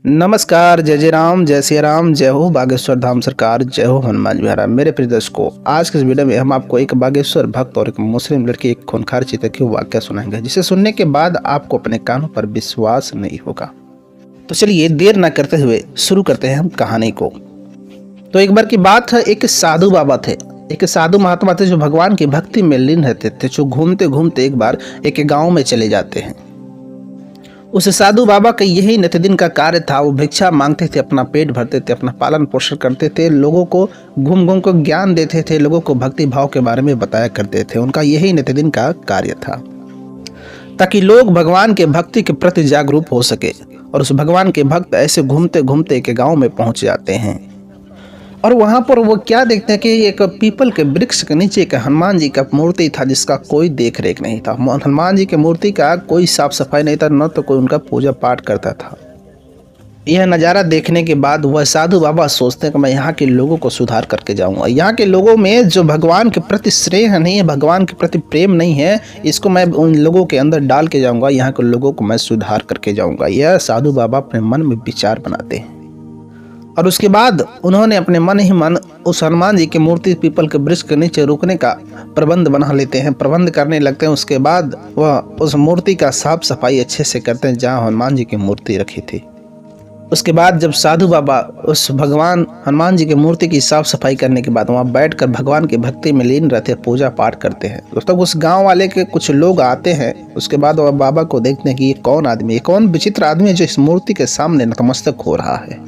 नमस्कार, जय जय राम, जय सिया राम, जय हो बागेश्वर धाम सरकार, जय हो हनुमान जी महाराज। मेरे प्रिय दर्शकों, आज के इस वीडियो में हम आपको एक बागेश्वर भक्त और एक मुस्लिम लड़की एक खूंखार चिता की वाक्य सुनाएंगे, जिसे सुनने के बाद आपको अपने कानों पर विश्वास नहीं होगा। तो चलिए देर न करते हुए शुरू करते हैं हम कहानी को। तो एक बार की बात है, एक साधु बाबा थे, एक साधु महात्मा थे जो भगवान की भक्ति में लीन रहते थे, जो घूमते घूमते एक बार एक गाँव में चले जाते हैं। उस साधु बाबा का यही नित्यदिन का कार्य था। वो भिक्षा मांगते थे, अपना पेट भरते थे, अपना पालन पोषण करते थे, लोगों को घूम घूम को ज्ञान देते थे, लोगों को भक्ति भाव के बारे में बताया करते थे। उनका यही नित्यदिन का कार्य था, ताकि लोग भगवान के भक्ति के प्रति जागरूक हो सके। और उस भगवान के भक्त ऐसे घूमते घूमते एक गाँव में पहुंच जाते हैं और वहाँ पर वो क्या देखते हैं कि एक पीपल के वृक्ष के नीचे एक हनुमान जी का मूर्ति था, जिसका कोई देख रेख नहीं था। हनुमान जी के मूर्ति का कोई साफ सफाई नहीं था, न तो कोई उनका पूजा पाठ करता था। यह नज़ारा देखने के बाद वह साधु बाबा सोचते हैं कि मैं यहाँ के लोगों को सुधार करके जाऊँगा। यहाँ के लोगों में जो भगवान के प्रति स्नेह नहीं है, भगवान के प्रति प्रेम नहीं है, इसको मैं उन लोगों के अंदर डाल के जाऊँगा। यहाँ के लोगों को मैं सुधार करके जाऊँगा। यह साधु बाबा अपने मन में विचार बनाते हैं और उसके बाद उन्होंने अपने मन ही मन उस हनुमान जी की मूर्ति पीपल के वृक्ष के नीचे रुकने का प्रबंध बना लेते हैं, प्रबंध करने लगते हैं। उसके बाद वह उस मूर्ति का साफ सफाई अच्छे से करते हैं जहां हनुमान जी की मूर्ति रखी थी। उसके बाद जब साधु बाबा उस भगवान हनुमान जी की मूर्ति की साफ सफाई करने के बाद वहाँ बैठकर भगवान की भक्ति में लीन रहते हैं, पूजा पाठ करते हैं। तब तक उस गाँव वाले के कुछ लोग आते हैं। उसके बाद वह बाबा को देखते हैं कि ये कौन आदमी, ये कौन विचित्र आदमी है जो इस मूर्ति के सामने नतमस्तक हो रहा है।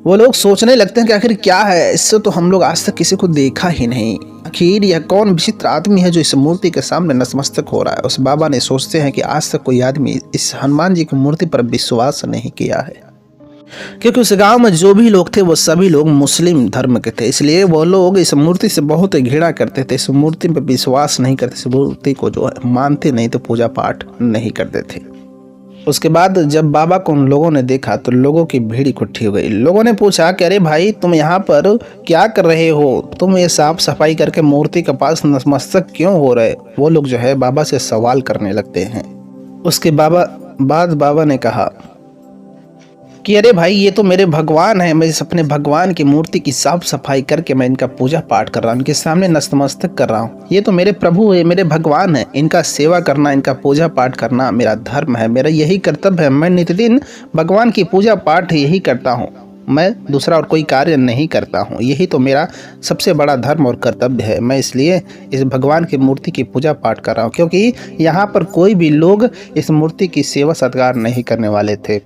वो लोग सोचने लगते हैं कि आखिर क्या है, इससे तो हम लोग आज तक किसी को देखा ही नहीं। आखिर यह कौन विचित्र आदमी है जो इस मूर्ति के सामने नतमस्तक हो रहा है। उस बाबा ने सोचते हैं कि आज तक कोई आदमी इस हनुमान जी की मूर्ति पर विश्वास नहीं किया है, क्योंकि उस गांव में जो भी लोग थे वो सभी लोग मुस्लिम धर्म के थे। इसलिए वो लोग इस मूर्ति से बहुत घृणा करते थे, इस मूर्ति पर विश्वास नहीं करते, इस मूर्ति को जो है मानते नहीं थे, पूजा पाठ नहीं करते थे। उसके बाद जब बाबा को उन लोगों ने देखा तो लोगों की भीड़ इकट्ठी हो गई। लोगों ने पूछा कि अरे भाई, तुम यहाँ पर क्या कर रहे हो? तुम ये साफ सफाई करके मूर्ति के पास नतमस्तक क्यों हो रहे? वो लोग जो है बाबा से सवाल करने लगते हैं। उसके बाद बाबा ने कहा कि अरे भाई, ये तो मेरे भगवान है, मैं इस अपने भगवान की मूर्ति की साफ सफाई करके मैं इनका पूजा पाठ कर रहा हूँ, इनके सामने नतमस्तक कर रहा हूँ। ये तो मेरे प्रभु है, मेरे भगवान है, इनका सेवा करना, इनका पूजा पाठ करना मेरा धर्म है, मेरा यही कर्तव्य है। मैं नित्यदिन भगवान की पूजा पाठ यही करता हूँ, मैं दूसरा और कोई कार्य नहीं करता हूँ। यही तो मेरा सबसे बड़ा धर्म और कर्तव्य है। मैं इसलिए इस भगवान की मूर्ति की पूजा पाठ कर रहा हूँ, क्योंकि यहाँ पर कोई भी लोग इस मूर्ति की सेवा सत्कार नहीं करने वाले थे।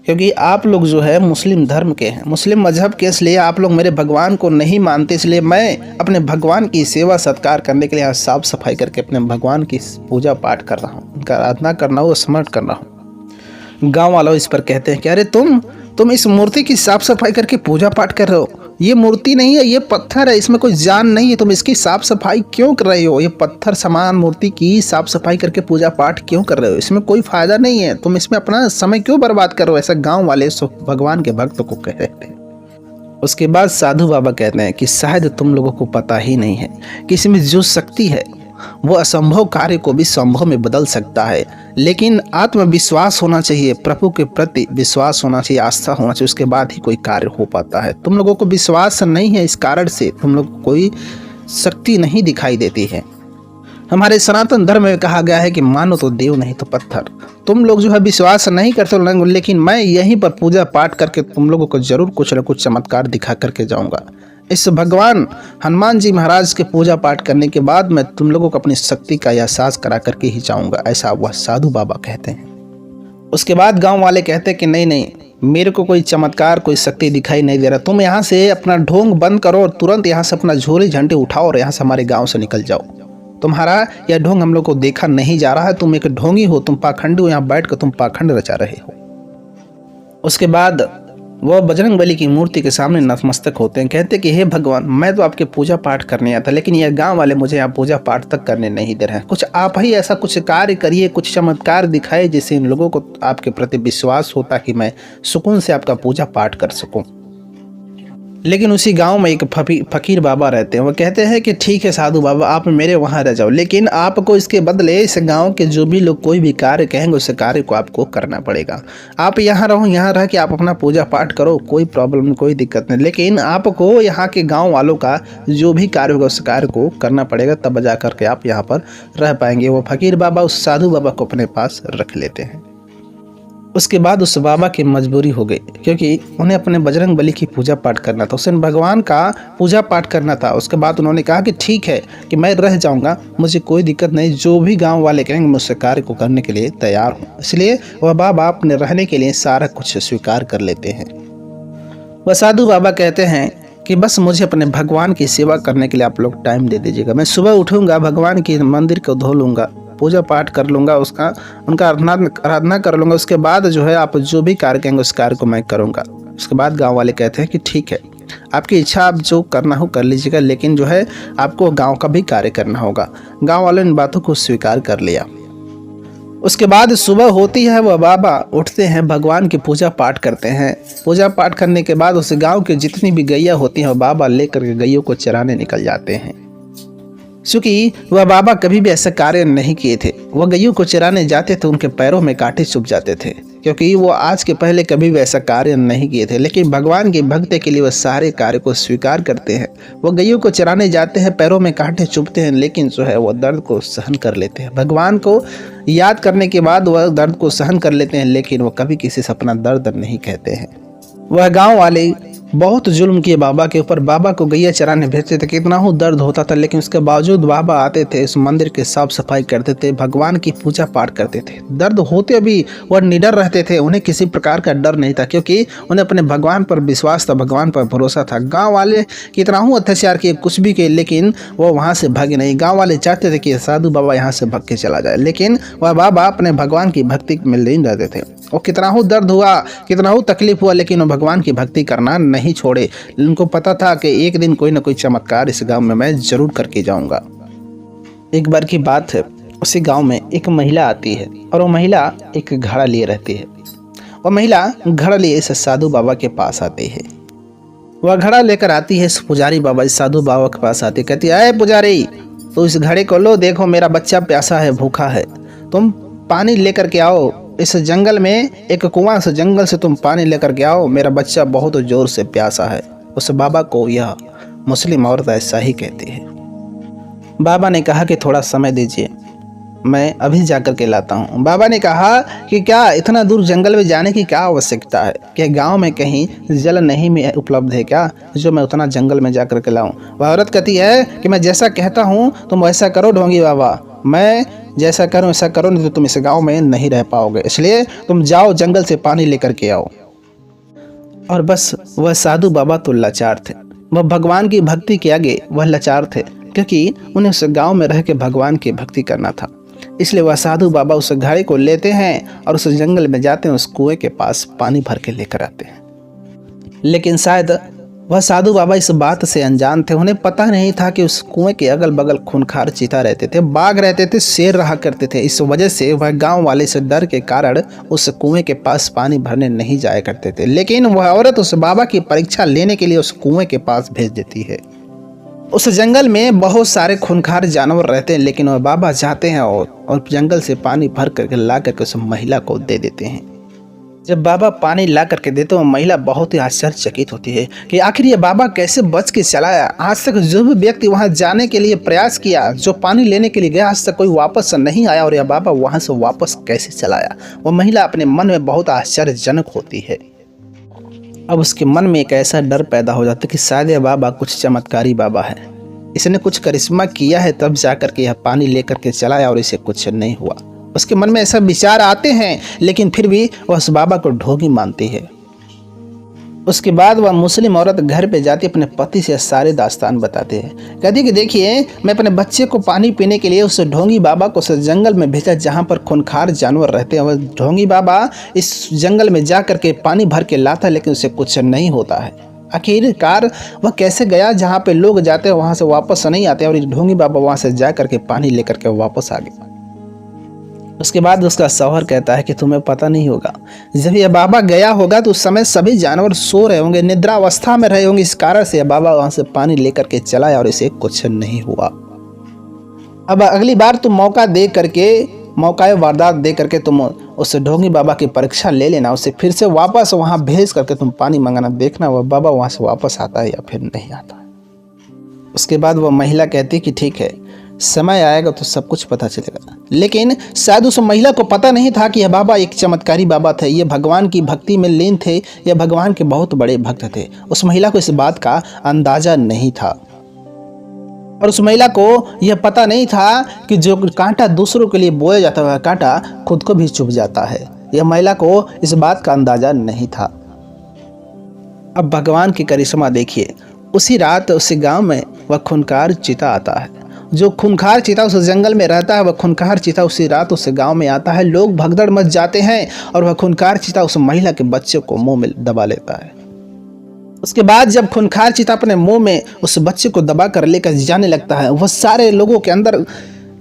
क्योंकि आप लोग जो है मुस्लिम धर्म के हैं, मुस्लिम मजहब के, इसलिए आप लोग मेरे भगवान को नहीं मानते। इसलिए मैं अपने भगवान की सेवा सत्कार करने के लिए यहाँ साफ सफाई करके अपने भगवान की पूजा पाठ कर रहा हूँ, उनका आराधना करना हूँ, स्मरण कर रहा हूँ। गाँव वालों इस पर कहते हैं कि अरे तुम इस मूर्ति की साफ सफाई करके पूजा पाठ कर रहे हो। ये मूर्ति नहीं है, ये पत्थर है, इसमें कोई जान नहीं है, तुम इसकी साफ सफाई क्यों कर रहे हो? ये पत्थर समान मूर्ति की साफ सफाई करके पूजा पाठ क्यों कर रहे हो? इसमें कोई फायदा नहीं है, तुम इसमें अपना समय क्यों बर्बाद कर रहे हो? ऐसा गांव वाले भगवान के भक्त को कह रहे थे। उसके बाद साधु बाबा कहते हैं कि शायद तुम लोगों को पता ही नहीं है कि इसमें जो शक्ति है वो असंभव कार्य को भी संभव में बदल सकता है। लेकिन आत्मविश्वास होना चाहिए, प्रभु के प्रति विश्वास होना चाहिए, आस्था होना चाहिए, उसके बाद ही कोई कार्य हो पाता है। तुम लोगों को विश्वास नहीं है, इस कारण से तुम लोग को कोई शक्ति नहीं दिखाई देती है। हमारे सनातन धर्म में कहा गया है कि मानो तो देव नहीं तो पत्थर। तुम लोग जो है विश्वास नहीं करते, लेकिन मैं यहीं पर पूजा पाठ करके तुम लोगों को जरूर कुछ न कुछ चमत्कार दिखा करके जाऊंगा। इस भगवान हनुमान जी महाराज के पूजा पाठ करने के बाद मैं तुम लोगों को अपनी शक्ति का एहसास करा करके ही जाऊंगा, ऐसा वह साधु बाबा कहते हैं। उसके बाद गांव वाले कहते हैं कि नहीं, मेरे को कोई चमत्कार, कोई शक्ति दिखाई नहीं दे रहा। तुम यहाँ से अपना ढोंग बंद करो और तुरंत यहाँ से अपना झोली झंडे उठाओ और यहाँ से हमारे गाँव से निकल जाओ। तुम्हारा यह ढोंग हम लोग को देखा नहीं जा रहा है, तुम एक ढोंगी हो, तुम पाखंडी हो, यहाँ बैठ कर तुम पाखंड रचा रहे हो। उसके बाद वह बजरंग बली की मूर्ति के सामने नतमस्तक होते हैं, कहते हैं कि हे भगवान, मैं तो आपके पूजा पाठ करने आया था, लेकिन यह गांव वाले मुझे यहाँ पूजा पाठ तक करने नहीं दे रहे हैं। कुछ आप ही ऐसा कुछ कार्य करिए, कुछ चमत्कार दिखाए जिससे इन लोगों को आपके प्रति विश्वास हो, ताकि मैं सुकून से आपका पूजा पाठ कर सकूं। लेकिन उसी गांव में एक फकीर बाबा रहते हैं। वो कहते हैं कि ठीक है साधु बाबा, आप मेरे वहाँ रह जाओ, लेकिन आपको इसके बदले इस गांव के जो भी लोग कोई भी कार्य कहेंगे उस कार्य को आपको करना पड़ेगा। आप यहाँ रहो, यहाँ रह के आप अपना पूजा पाठ करो, कोई प्रॉब्लम नहीं, कोई दिक्कत नहीं, लेकिन आपको यहाँ के गाँव वालों का जो भी कार्य होगा उस कार्य को करना पड़ेगा, तब जा करके आप यहाँ पर रह पाएंगे। वो फकीर बाबा उस साधु बाबा को अपने पास रख लेते हैं। उसके बाद उस बाबा की मजबूरी हो गई, क्योंकि उन्हें अपने बजरंग बली की पूजा पाठ करना था, उसे भगवान का पूजा पाठ करना था। उसके बाद उन्होंने कहा कि ठीक है कि मैं रह जाऊंगा, मुझे कोई दिक्कत नहीं, जो भी गांव वाले कहेंगे मैं उस कार्य को करने के लिए तैयार हूँ। इसलिए वह बाबा अपने रहने के लिए सारा कुछ स्वीकार कर लेते हैं। वह साधु बाबा कहते हैं कि बस मुझे अपने भगवान की सेवा करने के लिए आप लोग टाइम दे दीजिएगा। मैं सुबह उठूँगा, भगवान की मंदिर को धो लूँगा, पूजा पाठ कर लूँगा, उनका आराधना कर लूँगा। उसके बाद जो है आप जो भी कार्य कहेंगे उस कार्य को मैं करूँगा। उसके बाद गांव वाले कहते हैं कि ठीक है, आपकी इच्छा, आप जो करना हो कर लीजिएगा, लेकिन जो है आपको गांव का भी कार्य करना होगा। गांव वालों ने इन बातों को स्वीकार कर लिया। उसके बाद सुबह होती है, वह बाबा उठते हैं, भगवान की पूजा पाठ करते हैं। पूजा पाठ करने के बाद उस गाँव की जितनी भी गैया होती हैं वह बाबा लेकर के गैयों को चराने निकल जाते हैं। क्योंकि वह बाबा कभी भी ऐसा कार्य नहीं किए थे। वह गैयों को चराने जाते थे, उनके पैरों में कांटे चुभ जाते थे, क्योंकि वो आज के पहले कभी भी ऐसा कार्य नहीं किए थे। लेकिन भगवान की भक्ति के लिए वह सारे कार्य को स्वीकार करते हैं। वो गैयों को चराने जाते हैं, पैरों में कांटे चुभते हैं, लेकिन जो है वो दर्द को सहन कर लेते हैं। भगवान को याद करने के बाद वह दर्द को सहन कर लेते हैं, लेकिन वह कभी किसी से अपना दर्द नहीं कहते हैं। वह गाँव वाले बहुत जुल्म किए बाबा के ऊपर, बाबा को गैया चराने भेजते थे, कितना हो दर्द होता था, लेकिन उसके बावजूद बाबा आते थे, इस मंदिर की साफ सफाई करते थे, भगवान की पूजा पाठ करते थे। दर्द होते भी वह निडर रहते थे, उन्हें किसी प्रकार का डर नहीं था, क्योंकि उन्हें अपने भगवान पर विश्वास था, भगवान पर भरोसा था। गाँव वाले कितना हो अत्याचार किए, कुछ भी किए, लेकिन वह वहाँ से भागे नहीं। गाँव वाले चाहते थे कि साधु बाबा यहाँ से भाग के चला जाए, लेकिन वह बाबा अपने भगवान की भक्ति में लीन रहते थे। वो कितना हो दर्द हुआ, कितना हो तकलीफ हुआ, लेकिन वो भगवान की भक्ति करना नहीं छोड़े। उनको पता था कि एक दिन कोई ना कोई चमत्कार इस गांव में मैं जरूर करके जाऊंगा। एक बार की बात है, उसी गांव में एक महिला आती है और वो महिला एक घड़ा लिए रहती है। वह महिला घड़ा लिए इस साधु बाबा के पास आती है। वह घड़ा लेकर आती है, इस पुजारी बाबा, इस साधु बाबा के पास आती है, कहती है, अरे पुजारी, तो इस घड़े को लो, देखो मेरा बच्चा प्यासा है, भूखा है, तुम पानी लेकर के आओ। इस जंगल में एक कुआं से, जंगल से तुम पानी लेकर के आओ, मेरा बच्चा बहुत जोर से प्यासा है। उस बाबा को यह मुस्लिम औरत ऐसा ही कहती है। बाबा ने कहा कि थोड़ा समय दीजिए, मैं अभी जाकर के लाता हूँ। बाबा ने कहा कि क्या इतना दूर जंगल में जाने की क्या आवश्यकता है, कि गांव में कहीं जल नहीं में उपलब्ध है क्या, जो मैं उतना जंगल में जाकर के लाऊं। वह औरत कहती है कि मैं जैसा कहता हूँ तुम वैसा करो ढोंगी बाबा, मैं जैसा करूँ ऐसा करो, नहीं तो तुम इस गांव में नहीं रह पाओगे, इसलिए तुम जाओ जंगल से पानी लेकर के आओ। और बस वह साधु बाबा तो लाचार थे, वह भगवान की भक्ति के आगे वह लाचार थे, क्योंकि उन्हें उस गांव में रह के भगवान की भक्ति करना था। इसलिए वह साधु बाबा उस घड़े को लेते हैं और उस जंगल में जाते हैं, उस कुएं के पास पानी भर के लेकर आते हैं। लेकिन शायद वह साधु बाबा इस बात से अनजान थे, उन्हें पता नहीं था कि उस कुएं के अगल बगल खूंखार चीता रहते थे, बाघ रहते थे, शेर रहा करते थे। इस वजह से वह गांव वाले से डर के कारण उस कुएं के पास पानी भरने नहीं जाया करते थे। लेकिन वह औरत उस बाबा की परीक्षा लेने के लिए उस कुएं के पास भेज देती है। उस जंगल में बहुत सारे खूंखार जानवर रहते हैं, लेकिन वह बाबा जाते हैं और जंगल से पानी भर करके ला करके उस महिला को दे देते हैं। जब बाबा पानी ला करके देते हैं, महिला बहुत ही आश्चर्यचकित होती है कि आखिर ये बाबा कैसे बच के चला आया। आज तक जो भी व्यक्ति वहां जाने के लिए प्रयास किया, जो पानी लेने के लिए गया, आज तक कोई वापस नहीं आया, और यह बाबा वहां से वापस कैसे चला आया। वह महिला अपने मन में बहुत आश्चर्यजनक होती है। अब उसके मन में एक ऐसा डर पैदा हो जाता है कि शायद यह बाबा कुछ चमत्कारी बाबा है, इसने कुछ करिश्मा किया है, तब जाकर के यह पानी लेकर के चला आया और इसे कुछ नहीं हुआ। उसके मन में ऐसा विचार आते हैं, लेकिन फिर भी वह उस बाबा को ढोंगी मानती है। उसके बाद वह मुस्लिम औरत घर पे जाती, अपने पति से सारे दास्तान बताते हैं। कहती कि देखिए, मैं अपने बच्चे को पानी पीने के लिए उस ढोंगी बाबा को उस जंगल में भेजा जहाँ पर खूंखार जानवर रहते हैं। वह ढोंगी बाबा इस जंगल में जा करके पानी भर के लाता है, लेकिन उसे कुछ नहीं होता है। आखिरकार वह कैसे गया जहाँ पे लोग जाते हैं वहाँ से वापस नहीं आते, और ढोंगी बाबा वहाँ से जा करके पानी लेकर के वापस आ गए। उसके बाद उसका शौहर कहता है कि तुम्हें पता नहीं होगा, जब यह बाबा गया होगा तो उस समय सभी जानवर सो रहे होंगे, निद्रावस्था में रहे होंगे, इस कारण से यह बाबा वहां से पानी लेकर के चला आया और इसे कुछ नहीं हुआ। अब अगली बार तुम मौका वारदात दे करके तुम उससे ढोंगी बाबा की परीक्षा ले लेना, उसे फिर से वापस वहां भेज करके तुम पानी मंगाना, देखना वह बाबा वहां से वापस आता है या फिर नहीं आता। उसके बाद वह महिला कहती कि ठीक है, समय आएगा तो सब कुछ पता चलेगा। लेकिन शायद उस महिला को पता नहीं था कि यह बाबा एक चमत्कारी बाबा थे, ये भगवान की भक्ति में लीन थे, यह भगवान के बहुत बड़े भक्त थे। उस महिला को इस बात का अंदाजा नहीं था और उस महिला को यह पता नहीं था कि जो कांटा दूसरों के लिए बोया जाता है कांटा खुद को भी चुभ जाता है। यह महिला को इस बात का अंदाजा नहीं था। अब भगवान की करिश्मा देखिए, उसी रात उसी गांव में वह खूंखार चीता आता है। जो खूंखार चीता उस जंगल में रहता है, वह खूंखार चीता उसी रात उस गांव में आता है। लोग भगदड़ मच जाते हैं और वह खूंखार चीता उस महिला के बच्चे को मुंह में दबा लेता है। उसके बाद जब खूंखार चीता अपने मुंह में उस बच्चे को दबा कर लेकर जाने लगता है, वह सारे लोगों के अंदर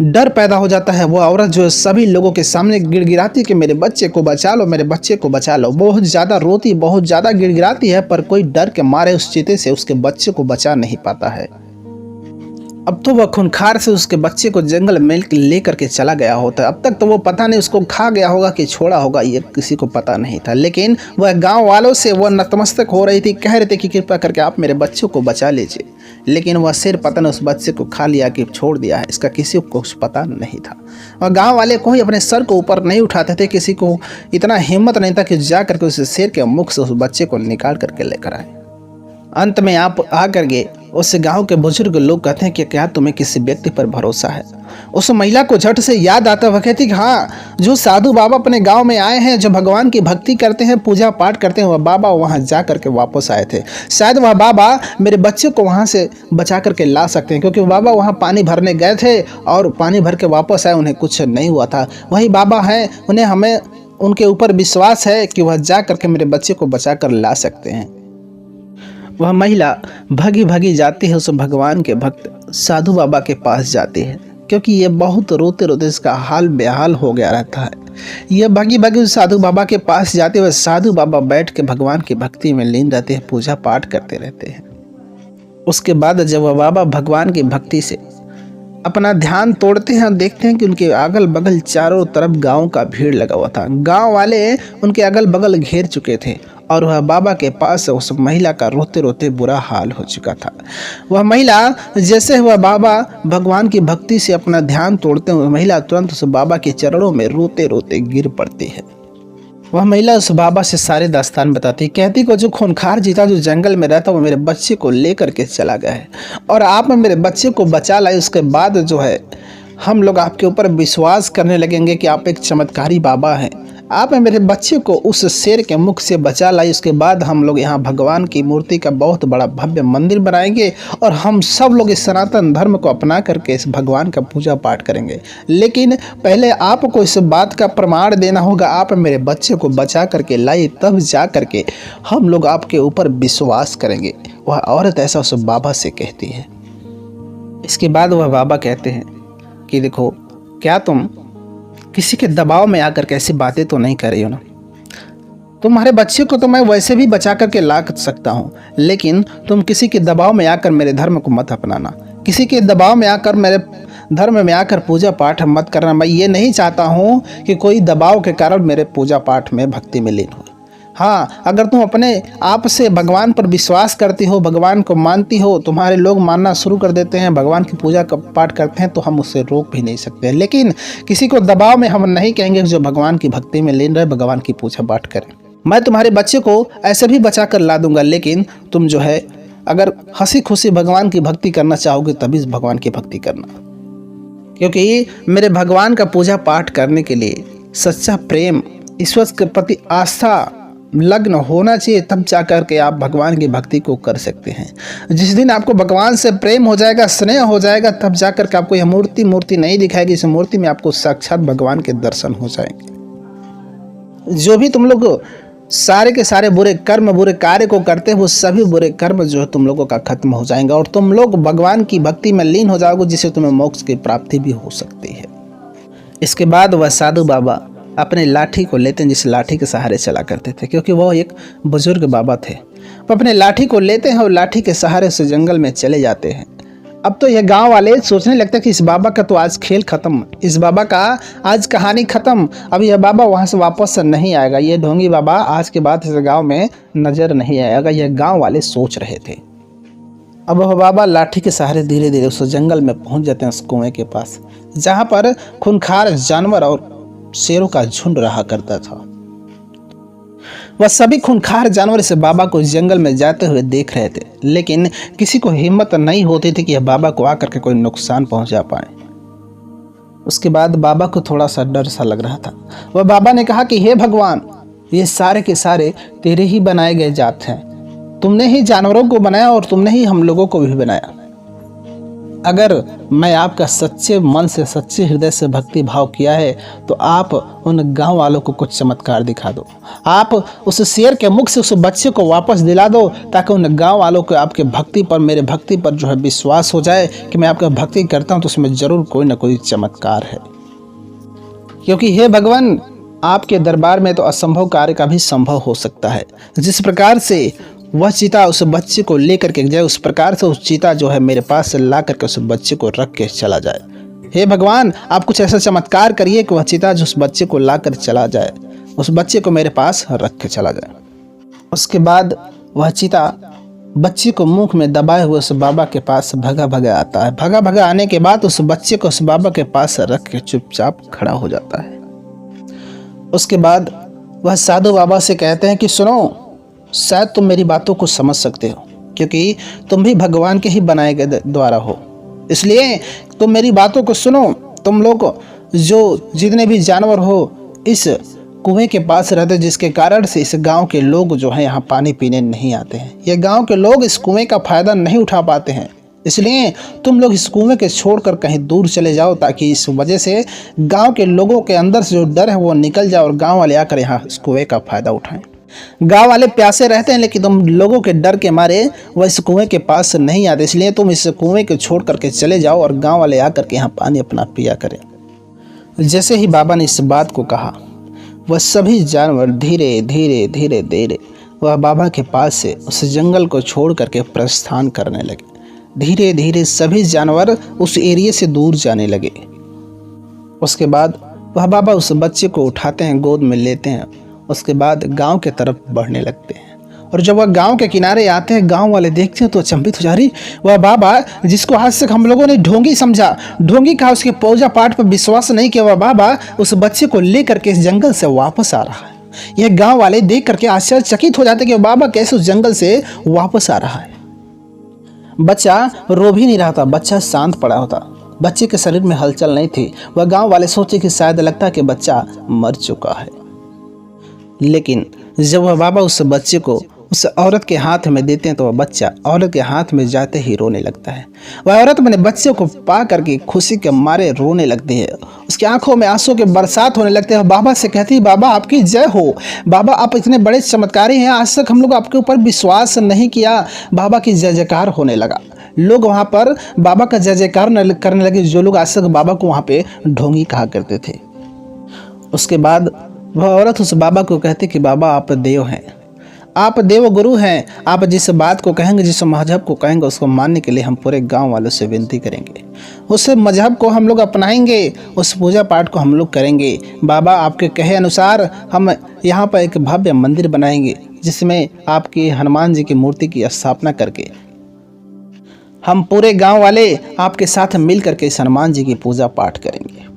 डर पैदा हो जाता है। वो औरत जो सभी लोगों के सामने गिड़गिड़ाती कि मेरे बच्चे को बचा लो, मेरे बच्चे को बचा लो। बहुत ज़्यादा रोती, बहुत ज़्यादा गिड़गिड़ाती है, पर कोई डर के मारे उस चीते से उसके बच्चे को बचा नहीं पाता है। अब तो वह खूंखार से उसके बच्चे को जंगल में लेकर के चला गया होता है। अब तक तो वो पता नहीं उसको खा गया होगा कि छोड़ा होगा, ये किसी को पता नहीं था। लेकिन वह गांव वालों से वह नतमस्तक हो रही थी, कह रहे थे कि कृपा करके आप मेरे बच्चे को बचा लीजिए। लेकिन वह सिर पता नहीं उस बच्चे को खा लिया कि छोड़ दिया है, इसका किसी को कुछ पता नहीं था। वह गाँव वाले कोई अपने सर को ऊपर नहीं उठाते थे, किसी को इतना हिम्मत नहीं था कि जा करके उस शेर के मुख से उस बच्चे को निकाल करके लेकर आए। अंत में आप आकर के उस गांव के बुजुर्ग लोग कहते हैं कि क्या तुम्हें किसी व्यक्ति पर भरोसा है। उस महिला को झट से याद आता है, वह कहती कि हाँ, जो साधु बाबा अपने गांव में आए हैं, जो भगवान की भक्ति करते हैं, पूजा पाठ करते हैं, वह बाबा वहां जा करके वापस आए थे। शायद वह बाबा मेरे बच्चे को वहां से बचा करके ला सकते हैं, क्योंकि बाबा वहां पानी भरने गए थे और पानी भर के वापस आए, उन्हें कुछ नहीं हुआ था। वही बाबा हैं, हमें उनके ऊपर विश्वास है कि वह जा करके मेरे बच्चे को बचा कर ला सकते हैं। वह महिला भागी भागी जाती है, उस भगवान के भक्त साधु बाबा के पास जाती है, क्योंकि ये बहुत रोते रोते इसका हाल बेहाल हो गया रहता है। यह भागी भागी उस साधु बाबा के पास जाते हुए साधु बाबा बैठ के भगवान की भक्ति में लीन रहते हैं, पूजा पाठ करते रहते हैं। उसके बाद जब वह बाबा भगवान की भक्ति से अपना ध्यान तोड़ते हैं और देखते हैं कि उनके अगल बगल चारों तरफ गाँव का भीड़ लगा हुआ था। गाँव वाले उनके अगल बगल घेर चुके थे और वह बाबा के पास उस महिला का रोते रोते बुरा हाल हो चुका था। वह महिला जैसे वह बाबा भगवान की भक्ति से अपना ध्यान तोड़ते हुए महिला तुरंत उस बाबा के चरणों में रोते रोते गिर पड़ती है। वह महिला उस बाबा से सारे दास्तान बताती, कहती को जो खूंखार चीता जो जंगल में रहता वो मेरे बच्चे को लेकर के चला गया है और आप मेरे बच्चे को बचा लाए। उसके बाद जो है हम लोग आपके ऊपर विश्वास करने लगेंगे कि आप एक चमत्कारी बाबा हैं। आप मेरे बच्चे को उस शेर के मुख से बचा लाई। उसके बाद हम लोग यहाँ भगवान की मूर्ति का बहुत बड़ा भव्य मंदिर बनाएंगे और हम सब लोग इस सनातन धर्म को अपना करके इस भगवान का पूजा पाठ करेंगे। लेकिन पहले आपको इस बात का प्रमाण देना होगा, आप मेरे बच्चे को बचा करके लाई, तब जा करके हम लोग आपके ऊपर विश्वास करेंगे। वह औरत ऐसा उस बाबा से कहती है। इसके बाद वह बाबा कहते हैं कि देखो, क्या तुम किसी के दबाव में आकर कैसी बातें तो नहीं कर रही हो ना। तुम्हारे बच्चे को तो मैं वैसे भी बचा करके ला सकता हूँ, लेकिन तुम किसी के दबाव में आकर मेरे धर्म को मत अपनाना, किसी के दबाव में आकर मेरे धर्म में आकर पूजा पाठ मत करना। मैं ये नहीं चाहता हूँ कि कोई दबाव के कारण मेरे पूजा पाठ में भक्ति में लीन हो। हाँ, अगर तुम अपने आप से भगवान पर विश्वास करती हो, भगवान को मानती हो, तुम्हारे लोग मानना शुरू कर देते हैं, भगवान की पूजा का पाठ करते हैं, तो हम उससे रोक भी नहीं सकते। लेकिन किसी को दबाव में हम नहीं कहेंगे जो भगवान की भक्ति में लीन रहे, भगवान की पूजा पाठ करें। मैं तुम्हारे बच्चे को ऐसे भी बचा कर ला दूंगा, लेकिन तुम जो है अगर हंसी खुशी भगवान की भक्ति करना चाहोगे तभी भगवान की भक्ति करना, क्योंकि मेरे भगवान का पूजा पाठ करने के लिए सच्चा प्रेम, ईश्वर के प्रति आस्था लग्न होना चाहिए, तब जा कर के आप भगवान की भक्ति को कर सकते हैं। जिस दिन आपको भगवान से प्रेम हो जाएगा, स्नेह हो जाएगा, तब जा कर के आपको यह मूर्ति नहीं दिखाएगी। इस मूर्ति में आपको साक्षात भगवान के दर्शन हो जाएंगे। जो भी तुम लोग सारे के सारे बुरे कर्म, बुरे कार्य को करते हैं, वो सभी बुरे कर्म जो है तुम लोगों का खत्म हो जाएंगे और तुम लोग भगवान की भक्ति में लीन हो जाओगे, जिससे तुम्हें मोक्ष की प्राप्ति भी हो सकती है। इसके बाद वह साधु बाबा अपने लाठी को लेते हैं, जिस लाठी के सहारे चला करते थे, क्योंकि वह एक बुजुर्ग बाबा थे। वो अपने लाठी को लेते हैं और लाठी के सहारे से जंगल में चले जाते हैं। अब तो यह गांव वाले सोचने लगते हैं कि इस बाबा का तो आज खेल खत्म, इस बाबा का आज कहानी खत्म, अब यह बाबा वहां से वापस नहीं आएगा, ये ढोंगी बाबा आज के बाद इस गांव में नजर नहीं आएगा। यह गांव वाले सोच रहे थे। अब वह बाबा लाठी के सहारे धीरे धीरे उस जंगल में पहुंच जाते हैं, उस कुएं के पास, जहां पर खूंखार जानवर और शेरों का झुंड रहा करता था। वह सभी खूंखार जानवर इस बाबा को जंगल में जाते हुए देख रहे थे, लेकिन किसी को हिम्मत नहीं होती थी कि यह बाबा को आकर के कोई नुकसान पहुंचा पाए। उसके बाद बाबा को थोड़ा सा डर सा लग रहा था। वह बाबा ने कहा कि हे भगवान, ये सारे के सारे तेरे ही बनाए गए जात हैं, तुमने ही जानवरों को बनाया और तुमने ही हम लोगों को भी बनाया। अगर मैं आपका सच्चे मन से, सच्चे हृदय से भक्ति भाव किया है तो आप उन गांव वालों को कुछ चमत्कार दिखा दो। आप उस शेर के मुख से उस बच्चे को वापस दिला दो, ताकि उन गांव वालों को आपके भक्ति पर, मेरे भक्ति पर जो है विश्वास हो जाए कि मैं आपका भक्ति करता हूं तो उसमें जरूर कोई ना कोई चमत्कार है। क्योंकि हे भगवान, आपके दरबार में तो असंभव कार्य का भी संभव हो सकता है। जिस प्रकार से वह चीता उस बच्चे को लेकर के जाए, उस प्रकार से उस चीता जो है मेरे पास से ला करके उस बच्चे को रख के चला जाए। हे भगवान, आप कुछ ऐसा चमत्कार करिए कि वह चीता जो उस बच्चे को ला कर चला जाए, उस बच्चे को मेरे पास रख के चला जाए। उसके बाद वह चीता बच्चे को मुंह में दबाए हुए उस बाबा के पास भगा भगा आता है। भगा भगा आने के बाद उस बच्चे को उस बाबा के पास रख के चुपचाप खड़ा हो जाता है। उसके बाद वह साधु बाबा से कहते हैं कि सुनो, शायद तुम मेरी बातों को समझ सकते हो, क्योंकि तुम भी भगवान के ही बनाए गए द्वारा हो, इसलिए तुम मेरी बातों को सुनो। तुम लोग जो जितने भी जानवर हो इस कुएं के पास रहते, जिसके कारण से इस गांव के लोग जो हैं यहाँ पानी पीने नहीं आते हैं। ये गांव के लोग इस कुएं का फायदा नहीं उठा पाते हैं, इसलिए तुम लोग इस कुएं के छोड़कर कहीं दूर चले जाओ, ताकि इस वजह से गांव के लोगों के अंदर से जो डर है वो निकल जाए और गांव वाले आकर यहाँ इस कुएं का फायदा उठाएं। गांव वाले प्यासे रहते हैं, लेकिन तुम लोगों के डर के मारे वह इस कुएं के पास नहीं आते, इसलिए तुम इस कुएं को छोड़ करके चले जाओ और गांव वाले आकर के यहाँ पानी अपना पिया करें। जैसे ही बाबा ने इस बात को कहा, वह सभी जानवर धीरे धीरे धीरे धीरे वह बाबा के पास से उस जंगल को छोड़ करके प्रस्थान करने लगे। धीरे धीरे सभी जानवर उस एरिया से दूर जाने लगे। उसके बाद वह बाबा उस बच्चे को उठाते हैं, गोद में लेते हैं, उसके बाद गांव के तरफ बढ़ने लगते हैं। और जब वह गांव के किनारे आते हैं, गांव वाले देखते हैं तो अचंभित हो जा रही। वह बाबा जिसको आज तक हम लोगों ने ढोंगी समझा, ढोंगी कहा, उसके पूजा पाठ पर विश्वास नहीं किया, वह बाबा उस बच्चे को लेकर के इस जंगल से वापस आ रहा है। यह गांव वाले देख करके आश्चर्यचकित हो जाते कि वह बाबा कैसे उस जंगल से वापस आ रहा है। बच्चा रो भी नहीं रहा था, बच्चा शांत पड़ा होता, बच्चे के शरीर में हलचल नहीं थी। वह गांव वाले सोचे कि शायद लगता है कि बच्चा मर चुका है। लेकिन जब वह बाबा उस बच्चे को उस औरत के हाथ में देते हैं तो वह बच्चा औरत के हाथ में जाते ही रोने लगता है। वह औरत अपने बच्चे को पा करके खुशी के मारे रोने लगती है, उसकी आंखों में आंसू के बरसात होने लगते हैं। बाबा से कहती है, बाबा आपकी जय हो, बाबा आप इतने बड़े चमत्कारी हैं, आज तक हम लोग आपके ऊपर विश्वास नहीं किया। बाबा की जय जयकार होने लगा। लोग वहाँ पर बाबा का जय जयकार करने लगे, जो लोग आज तक बाबा को वहाँ पे ढोंगी कहा करते थे। उसके बाद वह औरत उस बाबा को कहती कि बाबा आप देव हैं, आप देव गुरु हैं, आप जिस बात को कहेंगे, जिस मजहब को कहेंगे, उसको मानने के लिए हम पूरे गांव वालों से विनती करेंगे, उस मजहब को हम लोग अपनाएंगे, उस पूजा पाठ को हम लोग करेंगे। बाबा आपके कहे अनुसार हम यहाँ पर एक भव्य मंदिर बनाएंगे, जिसमें आपकी हनुमान जी की मूर्ति की स्थापना करके हम पूरे गांव वाले आपके साथ मिल करके इस हनुमान जी की पूजा पाठ करेंगे।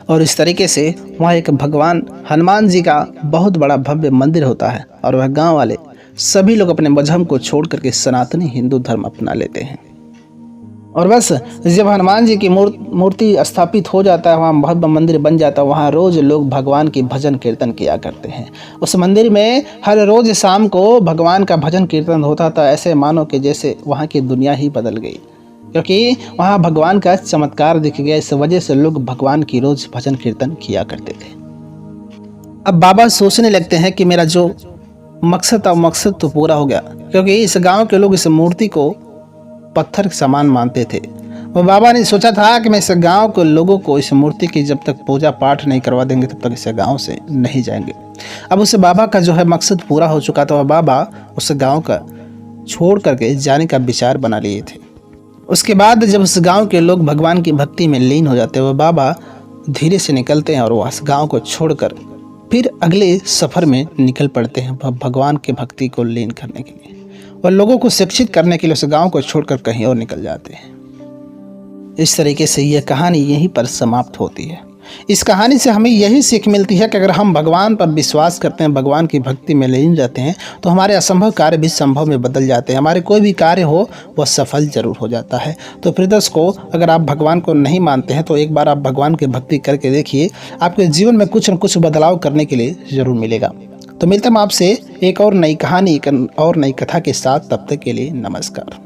और इस तरीके से वहाँ एक भगवान हनुमान जी का बहुत बड़ा भव्य मंदिर होता है, और वह गांव वाले सभी लोग अपने मजहब को छोड़ करके सनातनी हिंदू धर्म अपना लेते हैं। और बस जब हनुमान जी की मूर्ति स्थापित हो जाता है, वहाँ भव्य मंदिर बन जाता है, वहाँ रोज़ लोग भगवान की भजन कीर्तन किया करते हैं। उस मंदिर में हर रोज़ शाम को भगवान का भजन कीर्तन होता था, ऐसे मानो कि जैसे वहाँ की दुनिया ही बदल गई, क्योंकि वहाँ भगवान का चमत्कार दिख गया। इस वजह से लोग भगवान की रोज़ भजन कीर्तन किया करते थे। अब बाबा सोचने लगते हैं कि मेरा जो मकसद था मकसद तो पूरा हो गया, क्योंकि इस गांव के लोग इस मूर्ति को पत्थर के समान मानते थे। वो बाबा ने सोचा था कि मैं इस गांव के लोगों को इस मूर्ति की जब तक पूजा पाठ नहीं करवा देंगे तब तक इस गांव से नहीं जाएंगे। अब उस बाबा का जो है मकसद पूरा हो चुका था। वह बाबा उस गांव का छोड़ करके जाने का विचार बना लिए थे। उसके बाद जब उस गांव के लोग भगवान की भक्ति में लीन हो जाते हैं, वह बाबा धीरे से निकलते हैं और वह उस गाँव को छोड़कर फिर अगले सफ़र में निकल पड़ते हैं भगवान के भक्ति को लीन करने के लिए। वह लोगों को शिक्षित करने के लिए उस गाँव को छोड़कर कहीं और निकल जाते हैं। इस तरीके से यह कहानी यहीं पर समाप्त होती है। इस कहानी से हमें यही सीख मिलती है कि अगर हम भगवान पर विश्वास करते हैं, भगवान की भक्ति में लीन रहते हैं, तो हमारे असंभव कार्य भी संभव में बदल जाते हैं। हमारे कोई भी कार्य हो वह सफल जरूर हो जाता है। तो प्रिय दर्शकों, अगर आप भगवान को नहीं मानते हैं तो एक बार आप भगवान की भक्ति करके देखिए, आपके जीवन में कुछ न कुछ बदलाव करने के लिए ज़रूर मिलेगा। तो मिलते हैं आपसे एक और नई कहानी, एक और नई कथा के साथ। तब तक के लिए नमस्कार।